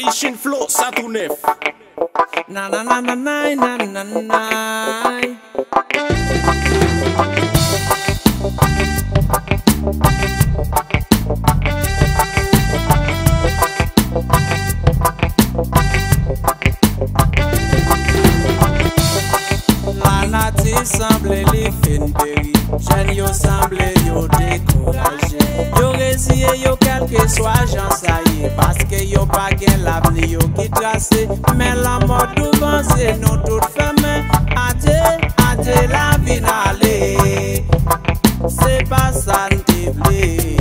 Haitian flow, ça tout neuf. Na na na na na na na na. La nature semble li fin péri, jeunes yo semble yo découragé. Yo résilié yo quel que soit j'en saillé, parce que yo pas gen l'avenir yo qui tracé. Mais la mort devant c'est nous toutes femmes. Ate la vie n'allez, c'est pas ça n'te vle.